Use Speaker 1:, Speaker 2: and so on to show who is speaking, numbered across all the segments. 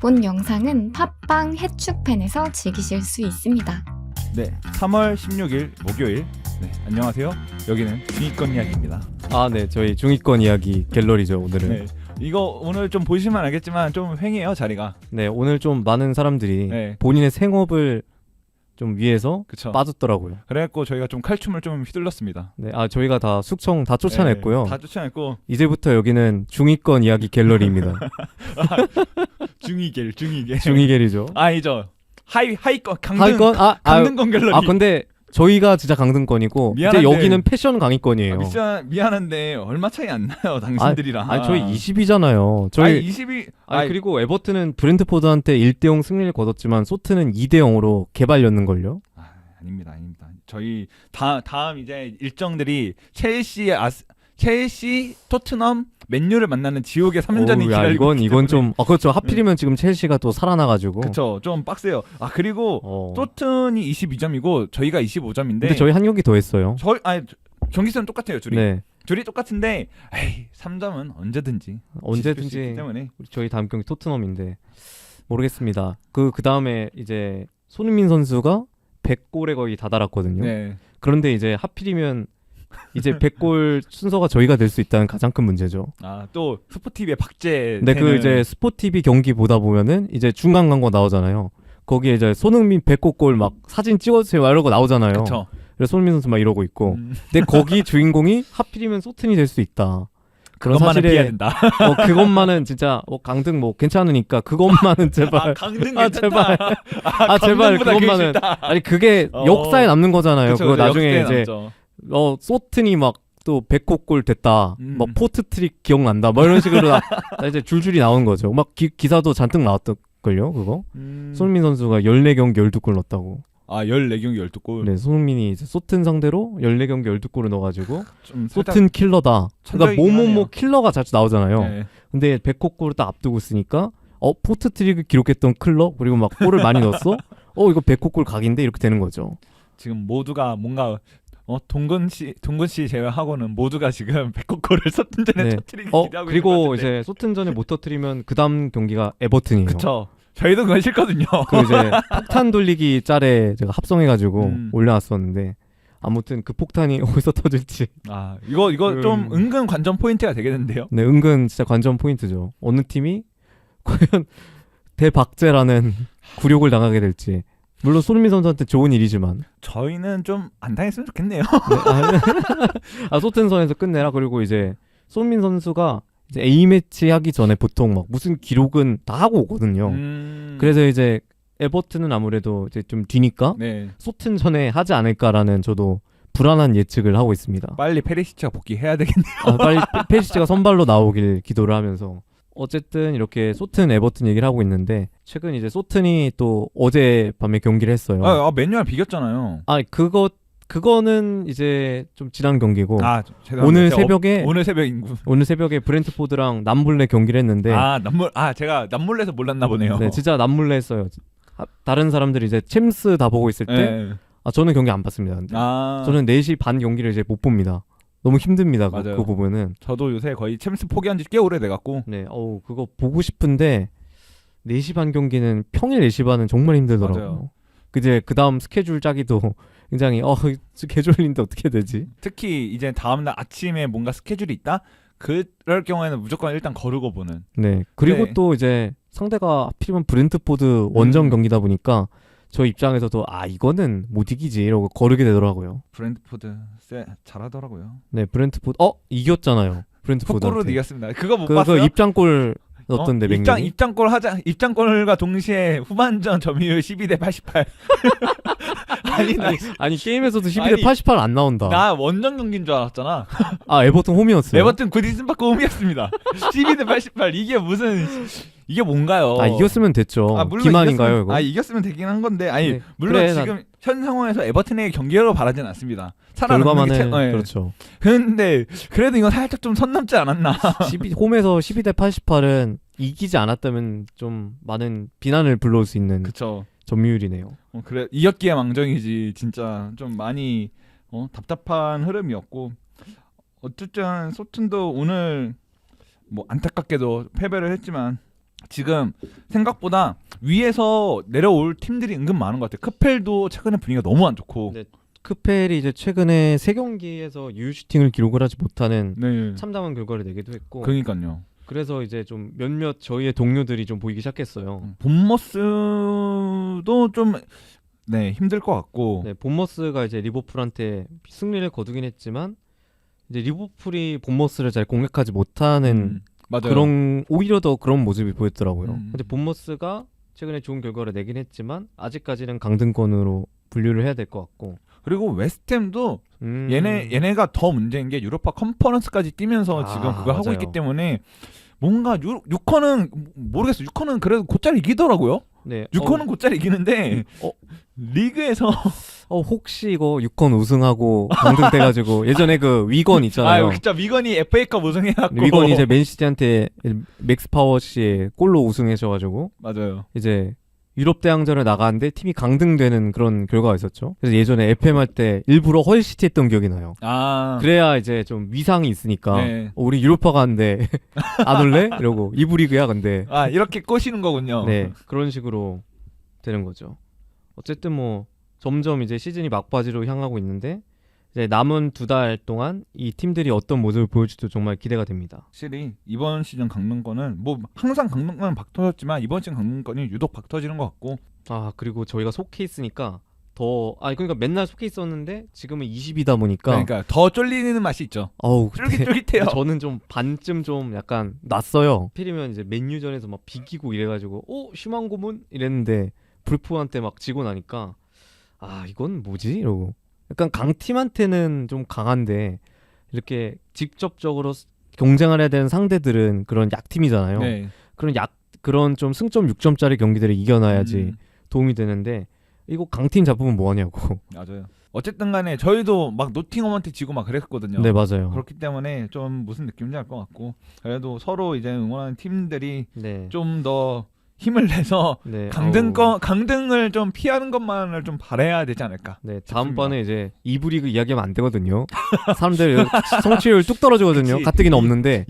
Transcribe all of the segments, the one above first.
Speaker 1: 본 영상은 팟빵 해축팬에서 즐기실 수 있습니다.
Speaker 2: 네, 3월 16일 목요일. 네, 안녕하세요. 여기는 중위권 이야기입니다.
Speaker 3: 아, 네, 저희 중위권 이야기 갤러리죠 오늘은.
Speaker 2: 네, 이거 오늘 좀 보시면 알겠지만 좀 횡해요 자리가.
Speaker 3: 네, 오늘 좀 많은 사람들이
Speaker 2: 네.
Speaker 3: 본인의 생업을 좀 위해서
Speaker 2: 그쵸.
Speaker 3: 빠졌더라고요.
Speaker 2: 그래갖고 저희가 좀 칼춤을 좀 휘둘렀습니다.
Speaker 3: 네, 저희가 다 숙청 다 쫓아냈고요.
Speaker 2: 네, 다 쫓아냈고
Speaker 3: 이제부터 여기는 중위권 이야기 갤러리입니다.
Speaker 2: 중위겔.
Speaker 3: 중위갤이죠.
Speaker 2: 아니죠. 하위권
Speaker 3: 하위권?
Speaker 2: 강등권 갤러리.
Speaker 3: 근데 저희가 진짜 강등권이고 이제
Speaker 2: 미안한데.
Speaker 3: 여기는 패션 강의권이에요.
Speaker 2: 미안한데 얼마 차이 안 나요 당신들이랑.
Speaker 3: 아니 저희 20이잖아요. 저희
Speaker 2: 20이.
Speaker 3: 그리고 에버튼은 브렌트포드한테 1대0 승리를 거뒀지만 소트는 2대0으로 개발렸는걸요.
Speaker 2: 아닙니다. 저희 다음 이제 일정들이 첼시, 토트넘, 맨유를 만나는 지옥의 3연전이 기다리고 있기
Speaker 3: 이건
Speaker 2: 때문에.
Speaker 3: 좀 그렇죠. 하필이면 지금 첼시가 또 살아나가지고.
Speaker 2: 그쵸, 좀 빡세요. 그리고 토튼이 22점이고 저희가 25점인데.
Speaker 3: 근데 저희 한 경기 더 했어요.
Speaker 2: 경기수는 똑같아요 둘이.
Speaker 3: 네.
Speaker 2: 둘이 똑같은데 3점은 언제든지 때문에.
Speaker 3: 저희 다음 경기 토트넘인데 모르겠습니다. 그 다음에 이제 손흥민 선수가 100골에 거의 다다랐거든요.
Speaker 2: 네.
Speaker 3: 그런데 이제 하필이면 이제 100골 순서가 저희가 될 수 있다는 가장 큰 문제죠.
Speaker 2: 또 스포티비의 박제.
Speaker 3: 근데 그 이제 스포티비 경기 보다 보면은 이제 중간 광고 나오잖아요. 거기에 이제 손흥민 100골 막 사진 찍어주세요 이러고 나오잖아요.
Speaker 2: 그쵸.
Speaker 3: 그래서 손흥민 선수 막 이러고 있고. 근데 거기 주인공이 하필이면 소튼이 될 수 있다. 그런
Speaker 2: 그것만은
Speaker 3: 사실에
Speaker 2: 피해야 된다.
Speaker 3: 그것만은 진짜 강등 괜찮으니까 그것만은 제발.
Speaker 2: 강등
Speaker 3: 제발. 제발
Speaker 2: 강등보다
Speaker 3: 그것만은.
Speaker 2: 싫다.
Speaker 3: 아니 그게 역사에 남는 거잖아요.
Speaker 2: 그쵸,
Speaker 3: 그거 나중에
Speaker 2: 역사에
Speaker 3: 이제
Speaker 2: 남죠.
Speaker 3: 소튼이 막 또 100골 됐다. 막 포트 트릭 기억난다. 뭐 이런 식으로 나 이제 줄줄이 나오는 거죠. 막 기사도 잔뜩 나왔던걸요, 그거. 손흥민 선수가 14경기 12골 넣었다고.
Speaker 2: 14경기 12골.
Speaker 3: 네, 손흥민이 이제 소튼 상대로 14경기 12골을 넣어가지고
Speaker 2: 좀
Speaker 3: 소튼 킬러다. 그러니까 뭐뭐뭐
Speaker 2: 하네요.
Speaker 3: 킬러가 자주 나오잖아요.
Speaker 2: 네.
Speaker 3: 근데 100골을 딱 앞두고 있으니까 포트 트릭을 기록했던 클럽 그리고 막 골을 많이 넣었어. 이거 100골 각인데 이렇게 되는 거죠.
Speaker 2: 지금 모두가 뭔가 동근 씨 제외하고는 모두가 지금 100골을 소튼전에
Speaker 3: 네.
Speaker 2: 터뜨리기 기대하고
Speaker 3: 그리고
Speaker 2: 있는 것 같은데.
Speaker 3: 이제 소튼전에 못 터뜨리면 그 다음 경기가 에버튼이에요.
Speaker 2: 그쵸. 저희도 그건 싫거든요.
Speaker 3: 그 이제 폭탄 돌리기 짤에 제가 합성해가지고 올려놨었는데 아무튼 그 폭탄이 어디서 터질지.
Speaker 2: 이거 좀 은근 관전 포인트가 되겠는데요.
Speaker 3: 네, 은근 진짜 관전 포인트죠. 어느 팀이 과연 대박제라는 굴욕을 당하게 될지. 물론 손흥민 선수한테 좋은 일이지만
Speaker 2: 저희는 좀 안 당했으면 좋겠네요.
Speaker 3: 네, 소튼선에서 끝내라. 그리고 이제 손흥민 선수가 이제 A매치 하기 전에 보통 막 무슨 기록은 다 하고 오거든요. 그래서 이제 에버튼은 아무래도 이제 좀 뒤니까
Speaker 2: 네.
Speaker 3: 소튼전에 하지 않을까라는 저도 불안한 예측을 하고 있습니다.
Speaker 2: 빨리 페리시치가 복귀해야 되겠네요.
Speaker 3: 빨리 페리시치가 선발로 나오길 기도를 하면서. 어쨌든 이렇게 소튼 에버튼 얘기를 하고 있는데 최근 이제 소튼이 또 어젯밤에 경기를 했어요.
Speaker 2: 맨유랑 비겼잖아요.
Speaker 3: 그거는 이제 좀 지난 경기고
Speaker 2: 죄송합니다.
Speaker 3: 오늘 새벽에 브렌트포드랑 남몰래 경기를 했는데
Speaker 2: 제가 남몰래서 몰랐나 보네요.
Speaker 3: 네, 진짜 남몰래 했어요. 다른 사람들이 이제 챔스 다 보고 있을 때
Speaker 2: 네.
Speaker 3: 저는 경기 안 봤습니다. 근데 저는 4시 반 경기를 이제 못 봅니다. 너무 힘듭니다.
Speaker 2: 맞아요.
Speaker 3: 그 부분은.
Speaker 2: 저도 요새 거의 챔스 포기한 지 꽤 오래돼갖고.
Speaker 3: 네, 그거 보고 싶은데 4시 반 경기는 평일 4시 반은 정말 힘들더라고요.
Speaker 2: 맞아요.
Speaker 3: 이제 그 다음 스케줄 짜기도 굉장히 개졸린데 어떻게 되지?
Speaker 2: 특히 이제 다음날 아침에 뭔가 스케줄이 있다? 그럴 경우에는 무조건 일단 거르고 보는.
Speaker 3: 네. 그리고
Speaker 2: 네.
Speaker 3: 또 이제 상대가 하필이면 브렌트포드 원정 경기다 보니까 저 입장에서도 이거는 못 이기지 이러고 거르게 되더라고요.
Speaker 2: 브렌트포드 잘하더라고요.
Speaker 3: 네, 브렌트포드 이겼잖아요. 브렌트포드한테.
Speaker 2: 폭구로 이겼습니다. 그거 못
Speaker 3: 그
Speaker 2: 봤어요?
Speaker 3: 입장골 넣었던데 맹렬히.
Speaker 2: 입장골과 동시에 후반전 점유율 12대 88.
Speaker 3: 아니 게임에서도 12대 88 안 나온다.
Speaker 2: 나 원정 경기인 줄 알았잖아.
Speaker 3: 에버튼 홈이었어요.
Speaker 2: 에버튼 구디슨 파크 홈이었습니다. 12대 88 이게 뭔가요?
Speaker 3: 이겼으면 됐죠.
Speaker 2: 물론
Speaker 3: 기만인가요 이거?
Speaker 2: 이겼으면 되긴 한 건데
Speaker 3: 네.
Speaker 2: 물론 지금 현 상황에서 에버튼에게 경기력을 바라지는 않습니다. 살아남는 게
Speaker 3: 그렇죠.
Speaker 2: 근데 그래도 이건 살짝 좀 선 넘지 않았나?
Speaker 3: 홈에서 12대 88은 이기지 않았다면 좀 많은 비난을 불러올 수 있는
Speaker 2: 그쵸.
Speaker 3: 점유율이네요.
Speaker 2: 그래 이겼기에 망정이지 진짜 좀 많이 답답한 흐름이었고 어쨌든 소튼도 오늘 뭐 안타깝게도 패배를 했지만 지금 생각보다 위에서 내려올 팀들이 은근 많은 것 같아요. 크펠도 최근에 분위기가 너무 안 좋고.
Speaker 3: 네. 크펠이 이제 최근에 3경기에서 유효슈팅을 기록을 하지 못하는
Speaker 2: 네.
Speaker 3: 참담한 결과를 내기도 했고
Speaker 2: 그러니까요.
Speaker 3: 그래서 이제 좀 몇몇 저희의 동료들이 좀 보이기 시작했어요.
Speaker 2: 본머스도 좀 힘들 것 같고.
Speaker 3: 네, 본머스가 이제 리버풀한테 승리를 거두긴 했지만 이제 리버풀이 본머스를 잘 공략하지 못하는
Speaker 2: 맞아요.
Speaker 3: 그런 오히려 더 그런 모습이 보였더라고요.
Speaker 2: 음.
Speaker 3: 근데 본머스가 최근에 좋은 결과를 내긴 했지만 아직까지는 강등권으로 분류를 해야 될 것 같고.
Speaker 2: 그리고 웨스트햄도 얘네가 더 문제인 게 유로파 컨퍼런스까지 뛰면서 지금 그걸 하고
Speaker 3: 맞아요.
Speaker 2: 있기 때문에 뭔가 6커는 모르겠어. 6커는 그래도 곧잘 이기더라고요.
Speaker 3: 네,
Speaker 2: 6커는 곧잘 이기는데 리그에서
Speaker 3: 혹시 이거 6권 우승하고 강등돼가지고 예전에 그 위건 있잖아요.
Speaker 2: 진짜 위건이 FA컵 우승해갖고
Speaker 3: 위건이 이제 맨시티한테 맥스 파워 씨의 골로 우승하셔가지고
Speaker 2: 맞아요.
Speaker 3: 이제 유럽 대항전을 나가는데 팀이 강등되는 그런 결과가 있었죠. 그래서 예전에 FM 할 때 일부러 헐시티 했던 기억이 나요. 그래야 이제 좀 위상이 있으니까
Speaker 2: 네.
Speaker 3: 우리 유로파 가는데 안 올래? 이러고 2부 리그야 근데.
Speaker 2: 이렇게 꼬시는 거군요.
Speaker 3: 네, 그런 식으로 되는 거죠. 어쨌든 뭐 점점 이제 시즌이 막바지로 향하고 있는데 이제 남은 2달 동안 이 팀들이 어떤 모습을 보여줄지도 정말 기대가 됩니다.
Speaker 2: 확실히 이번 시즌 강등권은 뭐 항상 강등권은 박 터졌지만 이번 시즌 강등권이 유독 박 터지는 것 같고.
Speaker 3: 그리고 저희가 속해 있으니까 그러니까 맨날 속해 있었는데 지금은 20이다 보니까
Speaker 2: 그러니까 더 쫄리는 맛이 있죠. 쫄깃쫄깃해요.
Speaker 3: 저는 좀 반쯤 좀 약간 났어요. 필이면 이제 맨유전에서 막 비기고 이래가지고 심한 고문 이랬는데 불프한테 막 지고 나니까 이건 뭐지? 이러고 약간 강팀한테는 좀 강한데 이렇게 직접적으로 경쟁을 해야 되는 상대들은 그런 약팀이잖아요.
Speaker 2: 네.
Speaker 3: 그런 좀 승점 6점짜리 경기들을 이겨놔야지 도움이 되는데 이거 강팀 잡으면 뭐하냐고.
Speaker 2: 맞아요. 어쨌든 간에 저희도 막 노팅엄한테 지고 막 그랬거든요.
Speaker 3: 네, 맞아요.
Speaker 2: 그렇기 때문에 좀 무슨 느낌인지 알 것 같고 그래도 서로 이제 응원하는 팀들이
Speaker 3: 네.
Speaker 2: 좀 더 힘을 내서
Speaker 3: 네.
Speaker 2: 강등을 좀 피하는 것만을 좀 바라야 되지 않을까.
Speaker 3: 네, 다음번에 이제 2부 리그 이야기하면 안 되거든요. 사람들 성취율 뚝 떨어지거든요.
Speaker 2: 그치.
Speaker 3: 가뜩이나 없는데.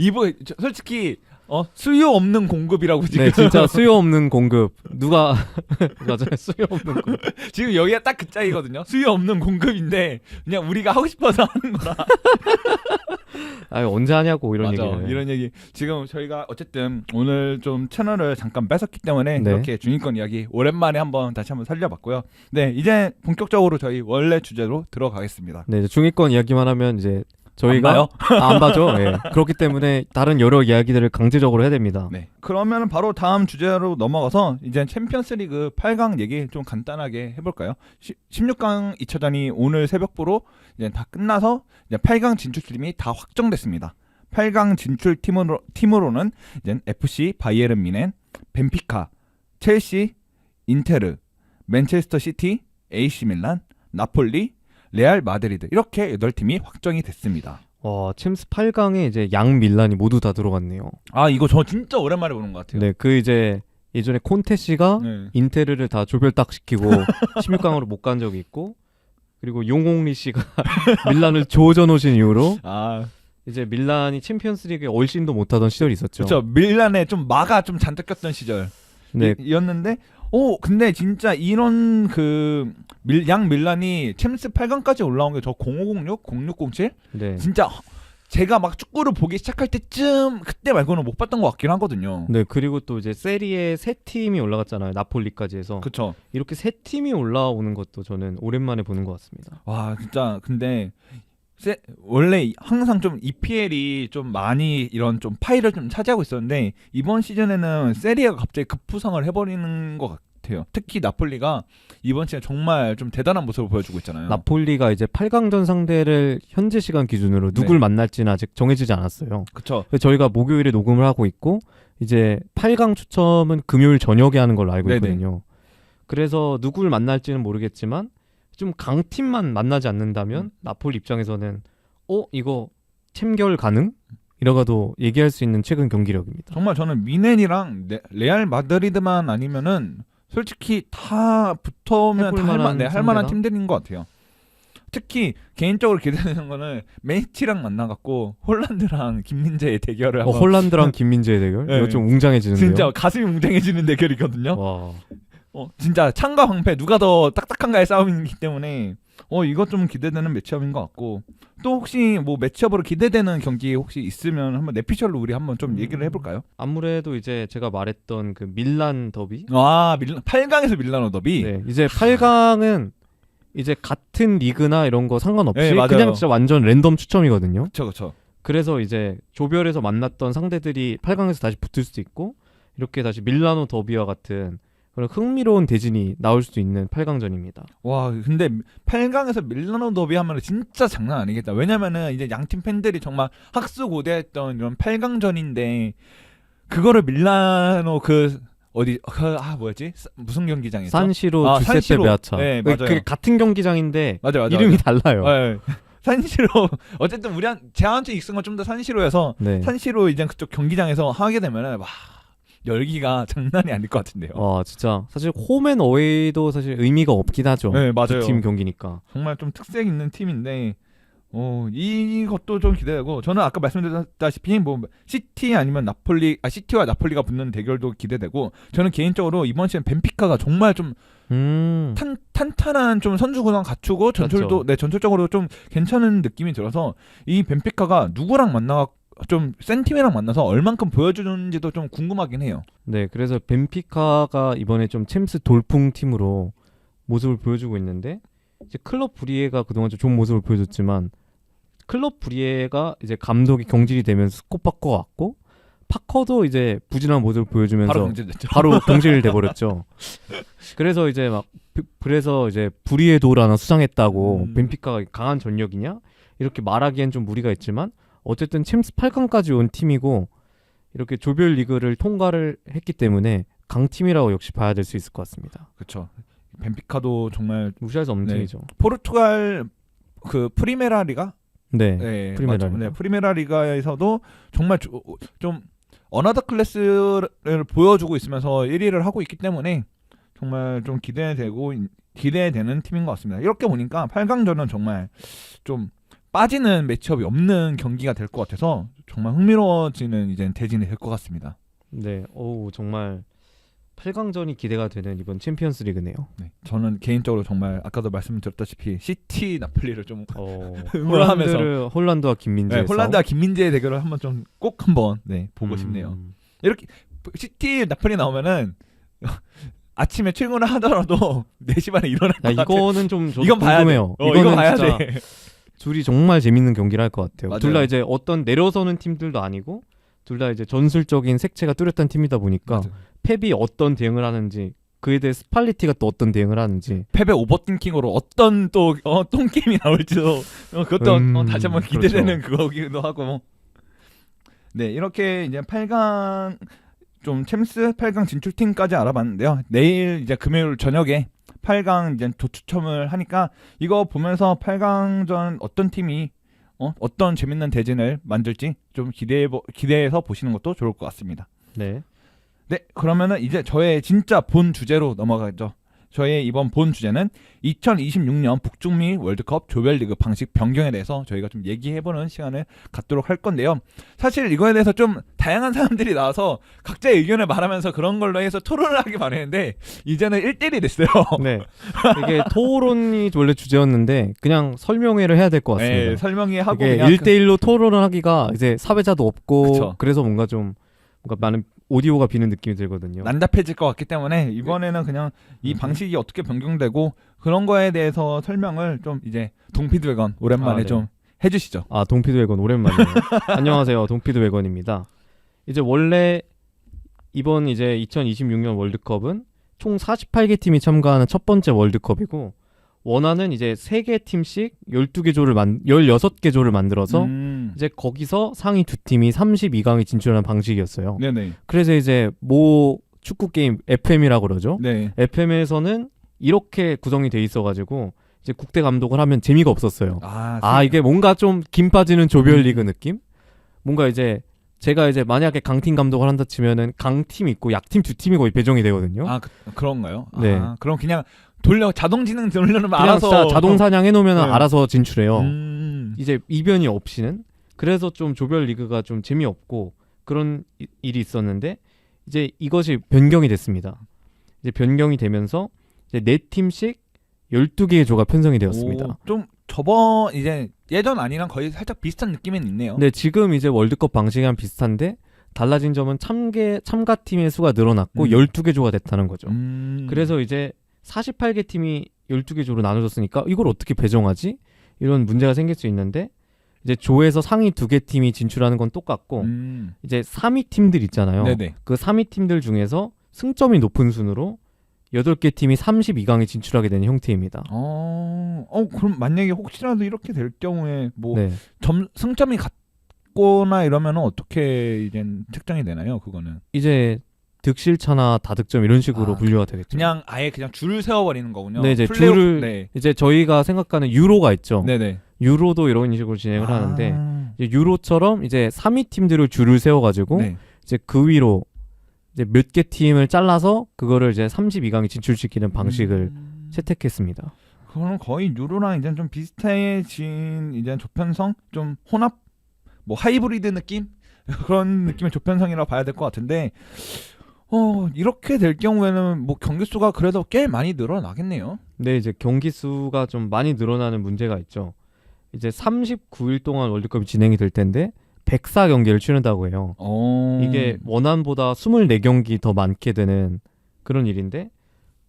Speaker 2: 솔직히 수요 없는 공급이라고 지금.
Speaker 3: 네, 진짜 수요 없는 공급. 누가 맞아요. 수요 없는 공급.
Speaker 2: 지금 여기가 딱 그 짝이거든요. 수요 없는 공급인데 그냥 우리가 하고 싶어서 하는 거라.
Speaker 3: 언제 하냐고 이런
Speaker 2: 맞아.
Speaker 3: 얘기를.
Speaker 2: 이런 얘기. 지금 저희가 어쨌든 오늘 좀 채널을 잠깐 뺏었기 때문에
Speaker 3: 네.
Speaker 2: 이렇게 중위권 이야기 오랜만에 다시 한번 살려봤고요. 네, 이제 본격적으로 저희 원래 주제로 들어가겠습니다.
Speaker 3: 네, 중위권 이야기만 하면 이제 저희가
Speaker 2: 안 봐요?
Speaker 3: 안 봐죠. 네. 그렇기 때문에 다른 여러 이야기들을 강제적으로 해야 됩니다.
Speaker 2: 네. 그러면 바로 다음 주제로 넘어가서 이제 챔피언스리그 8강 얘기 좀 간단하게 해볼까요? 16강 2차전이 오늘 새벽부로 이제 다 끝나서 이제 8강 진출팀이 다 확정됐습니다. 8강 진출 팀으로는 이제 FC 바이에른 뮌헨, 벤피카, 첼시, 인테르, 맨체스터 시티, AC 밀란, 나폴리, 레알 마드리드 이렇게 8팀이 확정이 됐습니다.
Speaker 3: 챔스 8강에 이제 양 밀란이 모두 다 들어갔네요.
Speaker 2: 이거 저 진짜 오랜만에 보는 것 같아요.
Speaker 3: 네, 그 이제 예전에 콘테 씨가
Speaker 2: 네.
Speaker 3: 인테르를 다 조별딱 시키고 16강으로 못 간 적이 있고 그리고 용홍리 씨가 밀란을 조져 놓으신 이후로 이제 밀란이 챔피언스리그에 얼씬도 못하던 시절이 있었죠.
Speaker 2: 그렇죠. 밀란에 좀 마가 좀 잔뜩 꼈던 시절.
Speaker 3: 네.
Speaker 2: 이었는데 근데 진짜 이런 양 밀란이 챔스 8강까지 올라온 게 저 0506, 0607
Speaker 3: 네.
Speaker 2: 진짜 제가 막 축구를 보기 시작할 때쯤 그때 말고는 못 봤던 것 같긴 하거든요.
Speaker 3: 네, 그리고 또 이제 세리에 세 팀이 올라갔잖아요. 나폴리까지 해서.
Speaker 2: 그렇죠.
Speaker 3: 이렇게 세 팀이 올라오는 것도 저는 오랜만에 보는 것 같습니다.
Speaker 2: 와, 진짜 근데 원래 항상 좀 EPL이 좀 많이 이런 좀 파일을 좀 차지하고 있었는데 이번 시즌에는 세리에가 갑자기 급부상을 해버리는 것 같아요. 특히 나폴리가 이번 시즌에 정말 좀 대단한 모습을 보여주고 있잖아요.
Speaker 3: 나폴리가 이제 8강전 상대를 현재 시간 기준으로 누굴 만날지는 아직 정해지지 않았어요.
Speaker 2: 그렇죠.
Speaker 3: 저희가 목요일에 녹음을 하고 있고 이제 8강 추첨은 금요일 저녁에 하는 걸로 알고 있거든요. 그래서 누굴 만날지는 모르겠지만 좀 강팀만 만나지 않는다면 나폴리 입장에서는 이거 챔결 가능? 이러가도 얘기할 수 있는 최근 경기력입니다.
Speaker 2: 정말 저는 미넨이랑 레알 마드리드만 아니면은 솔직히 다 붙으면 다 할 만한 팀들인 것 같아요. 특히 개인적으로 기대되는 거는 맨시티랑 만나갖고 홀란드랑 김민재의 대결을 한번
Speaker 3: 홀란드랑 김민재의 대결?
Speaker 2: 네.
Speaker 3: 이거 좀 웅장해지는데요.
Speaker 2: 진짜 가슴이 웅장해지는 대결이거든요.
Speaker 3: 와.
Speaker 2: 진짜 창과 방패 누가 더 딱딱한가의 싸움이기 때문에 이거 좀 기대되는 매치업인 것 같고 또 혹시 뭐 매치업으로 기대되는 경기 혹시 있으면 한번 내피셜로 우리 한번 좀 얘기를 해볼까요?
Speaker 3: 아무래도 이제 제가 말했던 그 밀란 더비.
Speaker 2: 8강에서 밀라노 더비.
Speaker 3: 네, 이제 8강은 이제 같은 리그나 이런 거 상관없이
Speaker 2: 네, 맞아요.
Speaker 3: 그냥 진짜 완전 랜덤 추첨이거든요.
Speaker 2: 그렇죠.
Speaker 3: 그래서 이제 조별에서 만났던 상대들이 8강에서 다시 붙을 수도 있고 이렇게 다시 밀라노 더비와 같은 그런 흥미로운 대진이 나올 수도 있는 8강전입니다.
Speaker 2: 와 근데 8강에서 밀라노 더비 하면 진짜 장난 아니겠다. 왜냐면은 이제 양팀 팬들이 정말 학수고대했던 이런 8강전인데 그거를 밀라노 뭐였지? 무슨 경기장에서?
Speaker 3: 산시로 주세페
Speaker 2: 산시로.
Speaker 3: 메아차.
Speaker 2: 네, 맞아요.
Speaker 3: 그게 같은 경기장인데
Speaker 2: 맞아.
Speaker 3: 이름이 달라요.
Speaker 2: 네. 산시로 어쨌든 제한테 익숙한 건 좀 더 산시로여서
Speaker 3: 네.
Speaker 2: 산시로 이제 그쪽 경기장에서 하게 되면은 와 열기가 장난이 아닐 것 같은데요.
Speaker 3: 진짜 사실 홈앤 어웨이도 사실 의미가 없긴 하죠.
Speaker 2: 네, 맞아요.
Speaker 3: 두 팀 경기니까.
Speaker 2: 정말 좀 특색 있는 팀인데 이것도 좀 기대되고 저는 아까 말씀드렸다시피 뭐 시티 아니면 시티와 나폴리가 붙는 대결도 기대되고 저는 개인적으로 이번 시즌 벤피카가 정말 좀 탄탄한 좀 선수 구성 갖추고 전술적으로 좀 괜찮은 느낌이 들어서 이 벤피카가 누구랑 좀 센 팀이랑 만나서 얼만큼 보여주는지도 좀 궁금하긴 해요.
Speaker 3: 네, 그래서 벤피카가 이번에 좀 챔스 돌풍 팀으로 모습을 보여주고 있는데 이제 클럽 브리에가 그동안 좀 좋은 모습을 보여줬지만 클럽 브리에가 이제 감독이 경질이 되면서 스코 바꿔왔고 파커도 이제 부진한 모습을 보여주면서 바로 경질돼 버렸죠. 그래서 이제 브리에도를 하나 수상했다고 벤피카가 강한 전력이냐 이렇게 말하기엔 좀 무리가 있지만 어쨌든 챔스 8강까지 온 팀이고 이렇게 조별 리그를 통과를 했기 때문에 강팀이라고 역시 봐야 될 수 있을 것 같습니다.
Speaker 2: 그렇죠. 벤피카도 정말
Speaker 3: 무시할 수 없는
Speaker 2: 네.
Speaker 3: 팀이죠.
Speaker 2: 포르투갈 그 프리메라 리가?
Speaker 3: 네,
Speaker 2: 프리메라 리가. 네, 프리메라 리가에서도 정말 좀 어나더 클래스를 보여주고 있으면서 1위를 하고 있기 때문에 정말 좀 기대되는 팀인 것 같습니다. 이렇게 보니까 8강전은 정말 좀 빠지는 매치업이 없는 경기가 될 것 같아서 정말 흥미로워지는 이제 대진이 될 것 같습니다.
Speaker 3: 네, 정말 8강전이 기대가 되는 이번 챔피언스 리그네요.
Speaker 2: 네, 저는 개인적으로 정말 아까도 말씀드렸다시피 시티 나폴리를 좀
Speaker 3: 응원하면서 홀란드와 김민재
Speaker 2: 홀란드와 김민재의 대결을 한번 보고 싶네요. 이렇게 시티 나폴리 나오면은 아침에 출근을 하더라도 4시 반에 일어날 것 같아요.
Speaker 3: 이거는 좀
Speaker 2: 이건
Speaker 3: 궁금해요.
Speaker 2: 이건 봐야 돼.
Speaker 3: 둘이 정말 재밌는 경기를 할 것 같아요. 둘 다
Speaker 2: 맞아요.
Speaker 3: 이제 어떤 내려서는 팀들도 아니고 둘 다 이제 전술적인 색채가 뚜렷한 팀이다 보니까
Speaker 2: 맞아요.
Speaker 3: 펩이 어떤 대응을 하는지 그에 대해 스팔리티가 또 어떤 대응을 하는지
Speaker 2: 펩의 오버띵킹으로 어떤 또 똥게임이 나올지도 그것도 다시 한번 기대되는 그거기도 하고 네 이렇게 이제 8강 좀 챔스 8강 진출팀까지 알아봤는데요. 내일 이제 금요일 저녁에 8강 이제 도추첨을 하니까 이거 보면서 8강전 어떤 팀이 어떤 재밌는 대진을 만들지 좀 기대해서 보시는 것도 좋을 것 같습니다.
Speaker 3: 네.
Speaker 2: 네, 그러면은 이제 저의 진짜 본 주제로 넘어가죠. 저의 이번 본 주제는 2026년 북중미 월드컵 조별리그 방식 변경에 대해서 저희가 좀 얘기해보는 시간을 갖도록 할 건데요. 사실 이거에 대해서 좀 다양한 사람들이 나와서 각자의 의견을 말하면서 그런 걸로 해서 토론을 하기 마련했는데 이제는 1대1이 됐어요.
Speaker 3: 네. 이게 토론이 원래 주제였는데 그냥 설명회를 해야 될 것 같습니다.
Speaker 2: 네, 설명회 하고
Speaker 3: 이게
Speaker 2: 그냥
Speaker 3: 1대1로 토론을 하기가 이제 사회자도 없고
Speaker 2: 그쵸.
Speaker 3: 그래서 뭔가 많은 오디오가 비는 느낌이 들거든요.
Speaker 2: 난잡해질 것 같기 때문에 이번에는 그냥 이 방식이 어떻게 변경되고 그런 거에 대해서 설명을 좀 이제 동피드웨건 오랜만에
Speaker 3: 네.
Speaker 2: 좀 해주시죠.
Speaker 3: 동피드웨건 오랜만이에요. 안녕하세요, 동피드웨건입니다. 이제 원래 이번 이제 2026년 월드컵은 총 48개 팀이 참가하는 첫 번째 월드컵이고 원하는 이제 3개 팀씩 16개 조를 만들어서 이제 거기서 상위 두 팀이 32강에 진출하는 방식이었어요.
Speaker 2: 네네.
Speaker 3: 그래서 이제 모 축구 게임 FM이라고 그러죠.
Speaker 2: 네.
Speaker 3: FM에서는 이렇게 구성이 돼 있어가지고 이제 국대 감독을 하면 재미가 없었어요. 이게 뭔가 좀 김 빠지는 조별리그 느낌? 뭔가 이제 제가 이제 만약에 강팀 감독을 한다 치면은 강팀 있고 약팀 두 팀이 거의 배정이 되거든요.
Speaker 2: 그런가요?
Speaker 3: 네.
Speaker 2: 그럼 그냥 자동 지능 돌려놓으면
Speaker 3: 그냥
Speaker 2: 알아서
Speaker 3: 진짜 자동 사냥 해놓으면
Speaker 2: 네.
Speaker 3: 알아서 진출해요.
Speaker 2: 이제
Speaker 3: 이제 이변이 없이는. 그래서 좀 조별 리그가 좀 재미없고 그런 일이 있었는데 이제 이것이 변경이 됐습니다. 이제 변경이 되면서 이제 4팀씩 12개의 조가 편성이 되었습니다.
Speaker 2: 좀 저번 이제 예전 아니랑 거의 살짝 비슷한 느낌은 있네요.
Speaker 3: 네, 지금 이제 월드컵 방식이랑 비슷한데 달라진 점은 참가 팀의 수가 늘어났고 12개 조가 됐다는 거죠. 그래서 이제 48개 팀이 12개 조로 나눠졌으니까 이걸 어떻게 배정하지? 이런 문제가 생길 수 있는데 이제 조에서 상위 2개 팀이 진출하는 건 똑같고 이제 3위 팀들 있잖아요.
Speaker 2: 네네.
Speaker 3: 그 3위 팀들 중에서 승점이 높은 순으로 8개 팀이 32강에 진출하게 되는 형태입니다.
Speaker 2: 그럼 만약에 혹시라도 이렇게 될 경우에 뭐
Speaker 3: 네.
Speaker 2: 승점이 같거나 이러면 어떻게 이제 측정이 되나요? 그거는
Speaker 3: 이제 득실차나 다득점 이런 식으로 분류가 되겠죠.
Speaker 2: 그냥 아예 그냥 줄을 세워버리는 거군요.
Speaker 3: 네, 이제
Speaker 2: 플레이오프-
Speaker 3: 줄을
Speaker 2: 네.
Speaker 3: 이제 저희가 생각하는 유로가 있죠.
Speaker 2: 네네.
Speaker 3: 유로도 이런 식으로 진행을 하는데 이제 유로처럼 이제 3위 팀들을 줄을 세워가지고
Speaker 2: 네.
Speaker 3: 이제 그 위로 이제 몇 개 팀을 잘라서 그거를 이제 32강에 진출시키는 방식을 채택했습니다.
Speaker 2: 그거는 거의 유로랑 이제 좀 비슷해진 이제 조편성, 좀 혼합, 뭐 하이브리드 느낌 그런 느낌의 조편성이라고 봐야 될 것 같은데, 이렇게 될 경우에는 뭐 경기 수가 그래도 꽤 많이 늘어나겠네요.
Speaker 3: 근데 이제 경기 수가 좀 많이 늘어나는 문제가 있죠. 이제 39일 동안 월드컵이 진행이 될 텐데 104경기를 치른다고 해요. 이게 원안보다 24경기 더 많게 되는 그런 일인데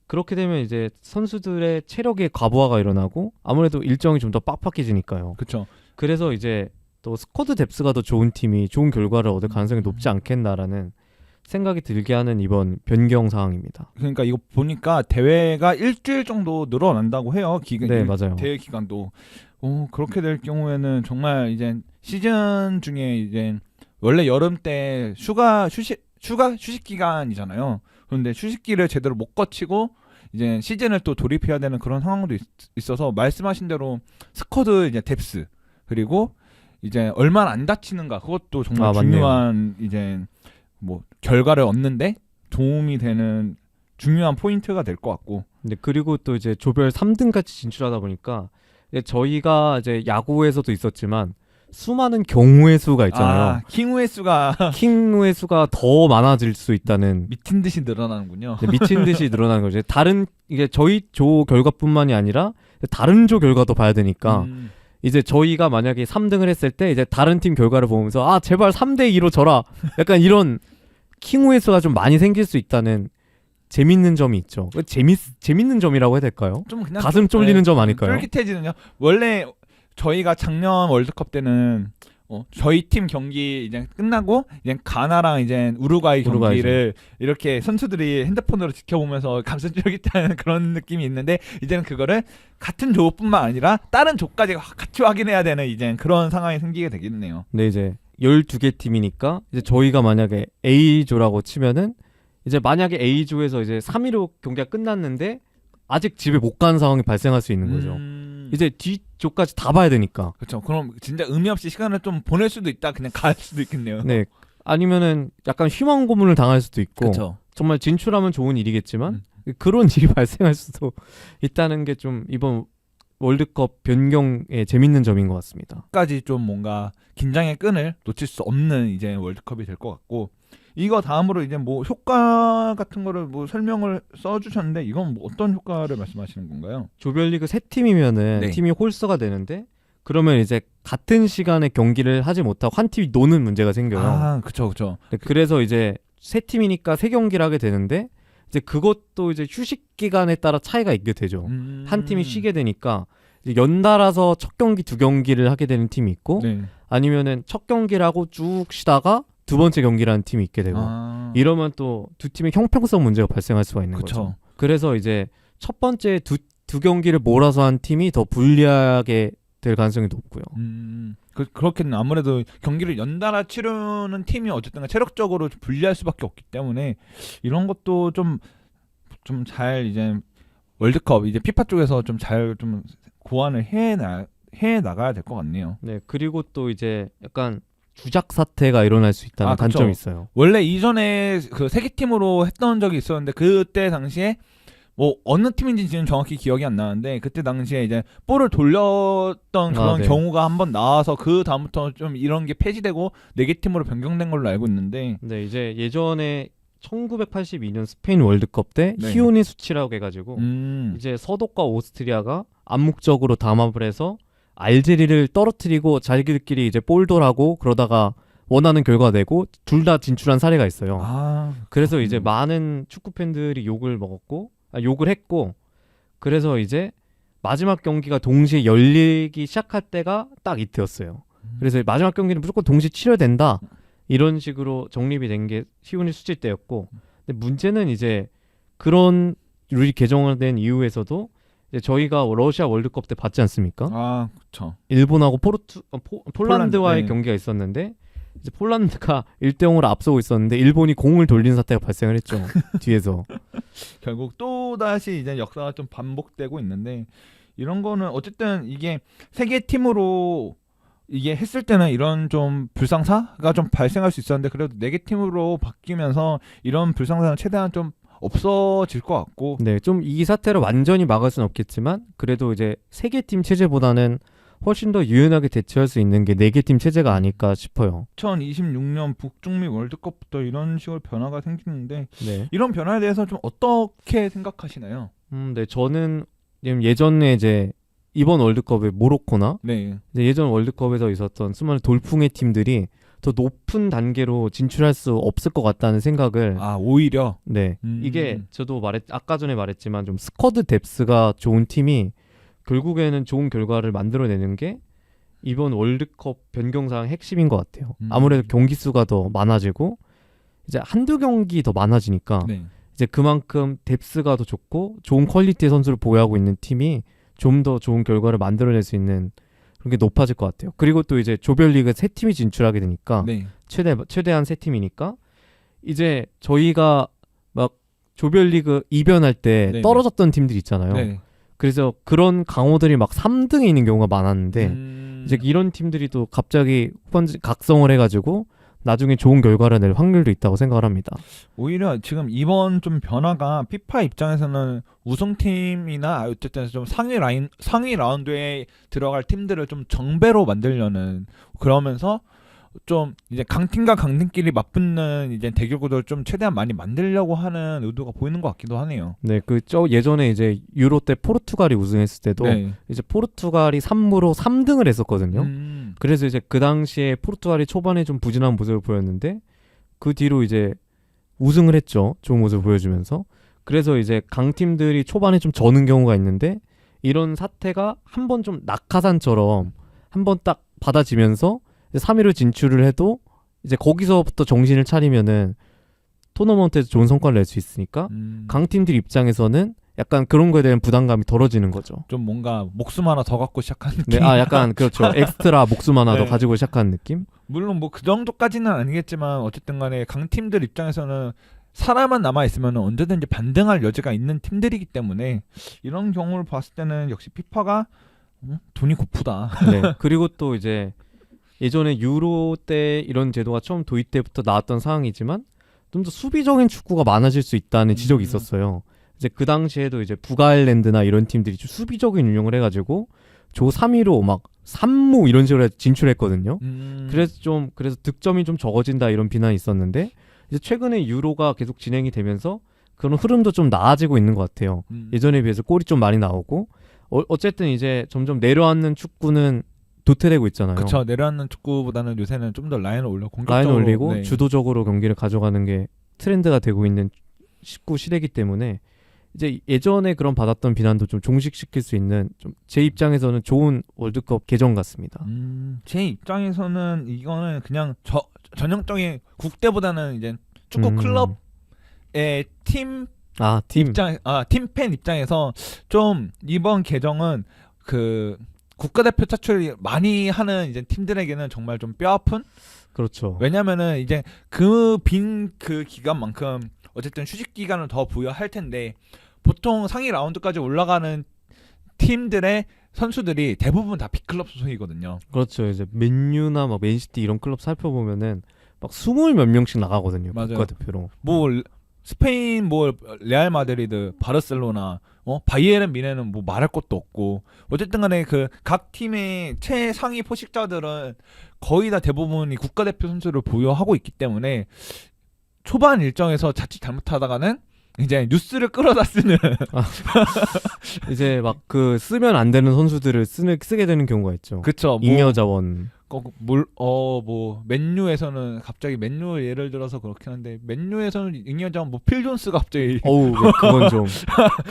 Speaker 3: 그렇게 되면 이제 선수들의 체력의 과부하가 일어나고 아무래도 일정이 좀 더 빡빡해지니까요.
Speaker 2: 그렇죠.
Speaker 3: 그래서 이제 또 스쿼드 뎁스가 더 좋은 팀이 좋은 결과를 얻을 가능성이 높지 않겠나라는 생각이 들게 하는 이번 변경 사항입니다.
Speaker 2: 그러니까 이거 보니까 대회가 일주일 정도 늘어난다고 해요.
Speaker 3: 네, 맞아요.
Speaker 2: 대회 기간도. 그렇게 될 경우에는 정말 이제 시즌 중에 이제 원래 여름 때 휴식 기간이잖아요. 그런데 휴식기를 제대로 못 거치고 이제 시즌을 또 돌입해야 되는 그런 상황도 있어서 말씀하신 대로 스쿼드 이제 뎁스 그리고 이제 얼마나 안 다치는가 그것도 정말 중요한 이제 뭐 결과를 얻는데 도움이 되는 중요한 포인트가 될 것 같고.
Speaker 3: 근데 그리고 또 이제 조별 3등까지 진출하다 보니까 이제 저희가 이제 야구에서도 있었지만 수많은 경우의 수가 있잖아요.
Speaker 2: 킹우의 수가
Speaker 3: 킹의 수가 더 많아질 수 있다는
Speaker 2: 미친 듯이 늘어나는군요.
Speaker 3: 미친 듯이 늘어나는 거죠. 다른 이게 저희 조 결과뿐만이 아니라 다른 조 결과도 봐야 되니까 이제 저희가 만약에 3등을 했을 때 이제 다른 팀 결과를 보면서 제발 3대2로 져라. 약간 이런 킹우의 수가 좀 많이 생길 수 있다는 재밌는 점이 있죠. 재밌는 점이라고 해야 될까요?
Speaker 2: 좀 그냥
Speaker 3: 가슴 쫄리는 점 아닐까요?
Speaker 2: 쫄깃해지는요. 원래 저희가 작년 월드컵 때는 저희 팀 경기 이제 끝나고 이제 가나랑 이제 우루과이 경기를 이렇게 선수들이 핸드폰으로 지켜보면서 가슴 쫄깃하는 그런 느낌이 있는데 이제는 그거를 같은 조뿐만 아니라 다른 조까지 같이 확인해야 되는 이제 그런 상황이 생기게 되겠네요.
Speaker 3: 네, 이제 12개 팀이니까 이제 저희가 만약에 A조라고 치면은 이제 만약에 A조에서 이제 3위로 경기가 끝났는데 아직 집에 못 간 상황이 발생할 수 있는 거죠. 이제 뒤조까지 다 봐야 되니까.
Speaker 2: 그렇죠. 그럼 진짜 의미 없이 시간을 좀 보낼 수도 있다. 그냥 갈 수도 있겠네요.
Speaker 3: 네. 아니면은 약간 희망 고문을 당할 수도 있고.
Speaker 2: 그렇죠.
Speaker 3: 정말 진출하면 좋은 일이겠지만 그런 일이 발생할 수도 있다는 게 좀 이번 월드컵 변경의 재밌는 점인 것 같습니다.
Speaker 2: 까지 좀 뭔가 긴장의 끈을 놓칠 수 없는 이제 월드컵이 될 것 같고, 이거 다음으로 이제 뭐 효과 같은 거를 뭐 설명을 써주셨는데 이건 뭐 어떤 효과를 말씀하시는 건가요?
Speaker 3: 조별리그 3팀이면은
Speaker 2: 네.
Speaker 3: 팀이 홀스가 되는데 그러면 이제 같은 시간에 경기를 하지 못하고 한 팀이 노는 문제가 생겨요.
Speaker 2: 그렇죠.
Speaker 3: 네, 그래서 이제 3팀이니까 3경기를 하게 되는데 이제 그것도 이제 휴식 기간에 따라 차이가 있게 되죠. 한 팀이 쉬게 되니까 이제 연달아서 첫 경기 2경기를 하게 되는 팀이 있고
Speaker 2: 네.
Speaker 3: 아니면은 첫 경기를 하고 쭉 쉬다가 두 번째 경기를 하는 팀이 있게 되고 이러면 또 두 팀의 형평성 문제가 발생할 수가 있는 거죠. 그래서 이제 첫 번째 두 경기를 몰아서 한 팀이 더 불리하게 될 가능성이 높고요.
Speaker 2: 그렇겠네. 아무래도 경기를 연달아 치르는 팀이 어쨌든 체력적으로 불리할 수밖에 없기 때문에 이런 것도 좀 잘 이제 월드컵 이제 피파 쪽에서 좀 잘 좀 고안을 해 나가야 될 것 같네요.
Speaker 3: 네, 그리고 또 이제 약간 주작 사태가 일어날 수 있다는 단점이 있어요.
Speaker 2: 원래 이전에 그 세계 팀으로 했던 적이 있었는데 그때 당시에 뭐 어느 팀인지 지금 정확히 기억이 안 나는데 그때 당시에 이제 볼을 돌렸던 그런
Speaker 3: 네.
Speaker 2: 경우가 한번 나와서 그 다음부터 좀 이런 게 폐지되고 4개 팀으로 변경된 걸로 알고 있는데
Speaker 3: 네, 이제 예전에 1982년 스페인 월드컵 때
Speaker 2: 네.
Speaker 3: 히오니 수치라고 해가지고 이제 서독과 오스트리아가 암묵적으로 담합을 해서 알제리를 떨어뜨리고 자기들끼리 이제 볼돌하고 그러다가 원하는 결과 내고 둘 다 진출한 사례가 있어요. 그래서 이제 많은 축구 팬들이 욕을 했고 그래서 이제 마지막 경기가 동시에 열리기 시작할 때가 딱 이때였어요. 그래서 마지막 경기는 무조건 동시에 치러야 된다. 이런 식으로 정립이 된 게 히오니 수치 때였고 근데 문제는 이제 그런 룰이 개정된 이후에서도 이제 저희가 러시아 월드컵 때 봤지 않습니까?
Speaker 2: 그렇죠.
Speaker 3: 일본하고 폴란드와의
Speaker 2: 네.
Speaker 3: 경기가 있었는데 이제 폴란드가 1대0으로 앞서고 있었는데 일본이 공을 돌린 사태가 발생을 했죠. 뒤에서.
Speaker 2: 결국 또 다시 이제 역사가 좀 반복되고 있는데 이런 거는 어쨌든 이게 세계 팀으로 이게 했을 때는 이런 좀 불상사가 좀 발생할 수 있었는데 그래도 4개 팀으로 바뀌면서 이런 불상사는 최대한 좀 없어질 것 같고
Speaker 3: 네, 좀 이 사태를 완전히 막을 수는 없겠지만 그래도 이제 3개 팀 체제보다는 훨씬 더 유연하게 대처할 수 있는 게 4개 팀 체제가 아닐까 싶어요.
Speaker 2: 2026년 북중미 월드컵부터 이런 식으로 변화가 생기는데
Speaker 3: 네.
Speaker 2: 이런 변화에 대해서 좀 어떻게 생각하시나요?
Speaker 3: 네, 저는 예전에 이제 이번 월드컵에 모로코나
Speaker 2: 네.
Speaker 3: 이제 예전 월드컵에서 있었던 수많은 돌풍의 팀들이 더 높은 단계로 진출할 수 없을 것 같다는 생각을
Speaker 2: 오히려
Speaker 3: 네. 이게 저도 아까 전에 말했지만 좀 스쿼드 뎁스가 좋은 팀이 결국에는 좋은 결과를 만들어내는 게 이번 월드컵 변경사항 핵심인 것 같아요. 아무래도 경기 수가 더 많아지고 이제 한두 경기 더 많아지니까
Speaker 2: 네.
Speaker 3: 이제 그만큼 뎁스가 더 좋고 좋은 퀄리티의 선수를 보유하고 있는 팀이 좀 더 좋은 결과를 만들어낼 수 있는 그런 게 높아질 것 같아요. 그리고 또 이제 조별리그 3팀이 진출하게 되니까
Speaker 2: 네.
Speaker 3: 최대한 3팀이니까 이제 저희가 막 조별리그 이변할 때
Speaker 2: 네네.
Speaker 3: 떨어졌던 팀들 있잖아요.
Speaker 2: 네.
Speaker 3: 그래서 그런 강호들이 막 3등에 있는 경우가 많았는데 이제 이런 팀들이 또 갑자기 후반전 각성을 해가지고 나중에 좋은 결과를 낼 확률도 있다고 생각을 합니다.
Speaker 2: 오히려 지금 이번 좀 변화가 피파 입장에서는 우승팀이나 어쨌든 좀 상위 라운드에 들어갈 팀들을 좀 정배로 만들려는 그러면서 좀 이제 강팀과 강팀끼리 맞붙는 이제 대결 구도를 좀 최대한 많이 만들려고 하는 의도가 보이는 것 같기도 하네요.
Speaker 3: 네, 예전에 이제 유로 때 포르투갈이 우승했을 때도
Speaker 2: 네.
Speaker 3: 이제 포르투갈이 3무로 3등을 했었거든요. 그래서 이제 그 당시에 포르투갈이 초반에 좀 부진한 모습을 보였는데 그 뒤로 이제 우승을 했죠. 좋은 모습을 보여주면서. 그래서 이제 강팀들이 초반에 좀 저는 경우가 있는데 이런 사태가 한번 좀 낙하산처럼 한번 딱 받아지면서 3위로 진출을 해도 이제 거기서부터 정신을 차리면은 토너먼트에서 좋은 성과를 낼 수 있으니까 강팀들 입장에서는 약간 그런 거에 대한 부담감이 덜어지는 거죠.
Speaker 2: 좀 뭔가 목숨 하나 더 갖고 시작하는 느낌.
Speaker 3: 네, 약간 그렇죠. 엑스트라 목숨 하나 더
Speaker 2: 네.
Speaker 3: 가지고 시작하는 느낌?
Speaker 2: 물론 뭐 그 정도까지는 아니겠지만 어쨌든 간에 강팀들 입장에서는 살아만 남아있으면 언제든지 반등할 여지가 있는 팀들이기 때문에 이런 경우를 봤을 때는 역시 피파가 돈이 고프다.
Speaker 3: 네. 그리고 또 이제 예전에 유로 때 이런 제도가 처음 도입 때부터 나왔던 상황이지만 좀 더 수비적인 축구가 많아질 수 있다는 지적이 있었어요. 이제 그 당시에도 이제 북아일랜드나 이런 팀들이 좀 수비적인 운영을 해가지고 조 3위로 막 3무 이런 식으로 진출했거든요. 그래서 득점이 좀 적어진다 이런 비난이 있었는데 이제 최근에 유로가 계속 진행이 되면서 그런 흐름도 좀 나아지고 있는 것 같아요. 예전에 비해서 골이 좀 많이 나오고 어쨌든 이제 점점 내려앉는 축구는 도태되고 있잖아요.
Speaker 2: 그렇죠. 내려앉는 축구보다는 요새는 좀 더 라인을 올려
Speaker 3: 라인
Speaker 2: 공격적으로
Speaker 3: 올리고
Speaker 2: 네.
Speaker 3: 주도적으로 경기를 가져가는 게 트렌드가 되고 있는 19시대이기 때문에 이제 예전에 그런 받았던 비난도 좀 종식시킬 수 있는 좀 제 입장에서는 좋은 월드컵 개정 같습니다.
Speaker 2: 제 입장에서는 이거는 그냥 전형적인 국대보다는 이제 축구 클럽의 팀 팀팬 입장에서 좀 이번 개정은 그 국가대표 차출이 많이 하는 이제 팀들에게는 정말 좀 뼈아픈.
Speaker 3: 그렇죠.
Speaker 2: 왜냐면은 이제 그 빈 그 기간만큼 어쨌든 휴식 기간을 더 부여할 텐데 보통 상위 라운드까지 올라가는 팀들의 선수들이 대부분 다 빅클럽 소속이거든요.
Speaker 3: 그렇죠. 이제 맨유나 막 맨시티 이런 클럽 살펴보면은 막 20몇 명씩 나가거든요.
Speaker 2: 맞아요.
Speaker 3: 국가대표로.
Speaker 2: 뭐 스페인 뭐 레알 마드리드, 바르셀로나, 바이에른 미네는 뭐 말할 것도 없고 어쨌든 간에 그 각 팀의 최상위 포식자들은 거의 다 대부분이 국가대표 선수를 보유하고 있기 때문에 초반 일정에서 자칫 잘못하다가는 이제 뉴스를 끌어다 쓰는
Speaker 3: 이제 막 그 쓰면 안 되는 선수들을 쓰게 되는 경우가 있죠.
Speaker 2: 그쵸.
Speaker 3: 잉여 자원.
Speaker 2: 뭐 맨유에서는 갑자기 맨유 예를 들어서 그렇긴 한데 맨유에서는 잉여장 필 존스가 갑자기
Speaker 3: 어우 그건 좀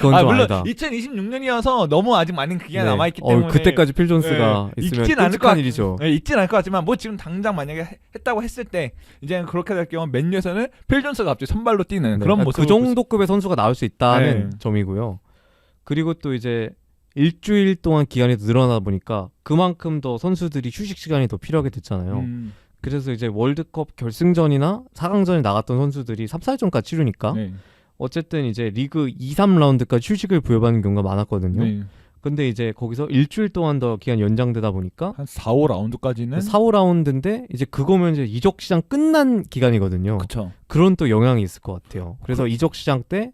Speaker 2: 물론
Speaker 3: 아니다.
Speaker 2: 2026년이어서 너무 아직 많은 기간이 남아 있기 때문에
Speaker 3: 그때까지 필 존스가 있으면
Speaker 2: 있진 않을
Speaker 3: 끔찍한 일이죠.
Speaker 2: 있진 않을 것 같지만 뭐 지금 당장 만약에 했다고 했을 때 이제 그렇게 될 경우 맨유에서는 필 존스가 갑자기 선발로 뛰는 그런 모습
Speaker 3: 그 정도급의 선수가 나올 수 있다는
Speaker 2: 네.
Speaker 3: 점이고요. 그리고 또 이제 일주일 동안 기간이 늘어나다 보니까 그만큼 더 선수들이 휴식 시간이 더 필요하게 됐잖아요. 그래서 이제 월드컵 결승전이나 4강전에 나갔던 선수들이 3, 4일전까지 치르니까
Speaker 2: 네.
Speaker 3: 어쨌든 이제 리그 2, 3라운드까지 휴식을 부여받는 경우가 많았거든요.
Speaker 2: 네.
Speaker 3: 근데 이제 거기서 일주일 동안 더 기간 연장되다 보니까
Speaker 2: 한 4, 5라운드까지는
Speaker 3: 4, 5라운드인데 이제 그거면 이제 이적 시장 끝난 기간이거든요.
Speaker 2: 그쵸.
Speaker 3: 그런 또 영향이 있을 것 같아요. 그래서 이적 시장 때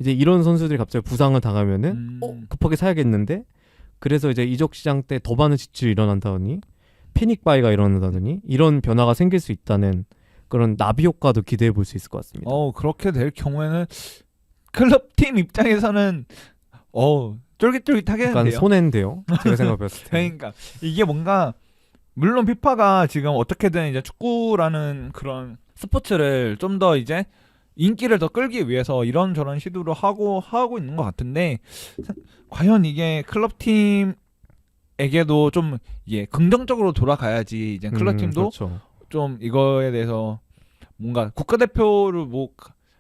Speaker 3: 이제 이런 선수들이 갑자기 부상을 당하면은 급하게 사야겠는데 그래서 이제 이적 시장 때 더 많은 지출이 일어난다더니 패닉 바이가 일어난다더니 이런 변화가 생길 수 있다는 그런 나비 효과도 기대해 볼 수 있을 것 같습니다.
Speaker 2: 그렇게 될 경우에는 클럽 팀 입장에서는 쫄깃쫄깃하겠는데요.
Speaker 3: 약간 손해인데요. 제가 생각해봤을 때.
Speaker 2: 그러니까 이게 뭔가 물론 피파가 지금 어떻게든 이제 축구라는 그런 스포츠를 좀 더 이제 인기를 더 끌기 위해서 이런저런 시도를 하고 있는 것 같은데 과연 이게 클럽 팀에게도 좀 긍정적으로 돌아가야지 이제 클럽 팀도
Speaker 3: 그렇죠.
Speaker 2: 좀 이거에 대해서 뭔가 국가대표를 뭐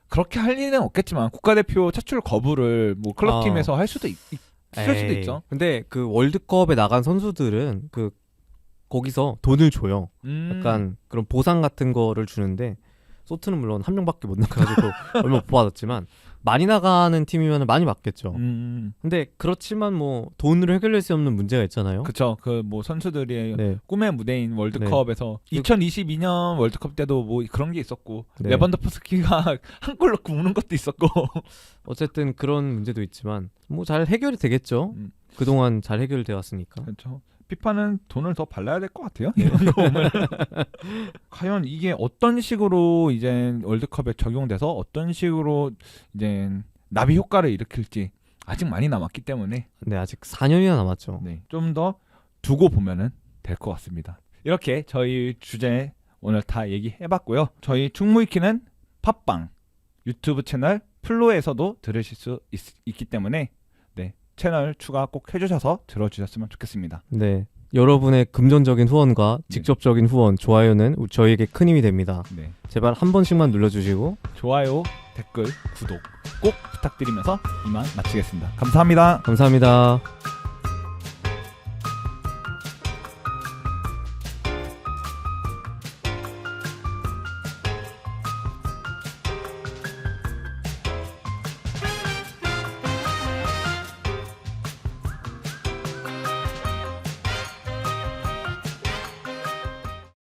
Speaker 2: 그렇게 할 일은 없겠지만 국가대표 차출 거부를 뭐 클럽 팀에서 할 수도 있을 수도 있죠.
Speaker 3: 근데 그 월드컵에 나간 선수들은 그 거기서 돈을 줘요. 약간 그런 보상 같은 거를 주는데 소트는 물론 한 명밖에 못 나가지고 얼마 못 받았지만 많이 나가는 팀이면 많이 받겠죠. 근데 그렇지만 뭐 돈으로 해결될 수 없는 문제가 있잖아요.
Speaker 2: 그쵸. 그 뭐 선수들의
Speaker 3: 네.
Speaker 2: 꿈의 무대인 월드컵에서 2022년 월드컵 때도 뭐 그런 게 있었고
Speaker 3: 네.
Speaker 2: 레반도프스키가 한 골 넣고 우는 것도 있었고
Speaker 3: 어쨌든 그런 문제도 있지만 뭐 잘 해결이 되겠죠. 그동안 잘 해결되어 왔으니까.
Speaker 2: 그렇죠. 피파는 돈을 더 발라야 될 것 같아요. 이런 거 보면 과연 이게 어떤 식으로 이제 월드컵에 적용돼서 어떤 식으로 이제 나비 효과를 일으킬지 아직 많이 남았기 때문에
Speaker 3: 네, 아직 4년이나 남았죠.
Speaker 2: 네, 좀 더 두고 보면은 될 것 같습니다. 이렇게 저희 주제 오늘 다 얘기해봤고요. 저희 충무이키는 팟빵, 유튜브 채널 플로에서도 들으실 수 있기 때문에 네, 채널 추가 꼭 해주셔서 들어주셨으면 좋겠습니다.
Speaker 3: 네. 여러분의 금전적인 후원과 직접적인 후원, 좋아요는 저희에게 큰 힘이 됩니다.
Speaker 2: 네.
Speaker 3: 제발 한 번씩만 눌러주시고
Speaker 2: 좋아요, 댓글, 구독 꼭 부탁드리면서 이만 마치겠습니다. 감사합니다.
Speaker 3: 감사합니다.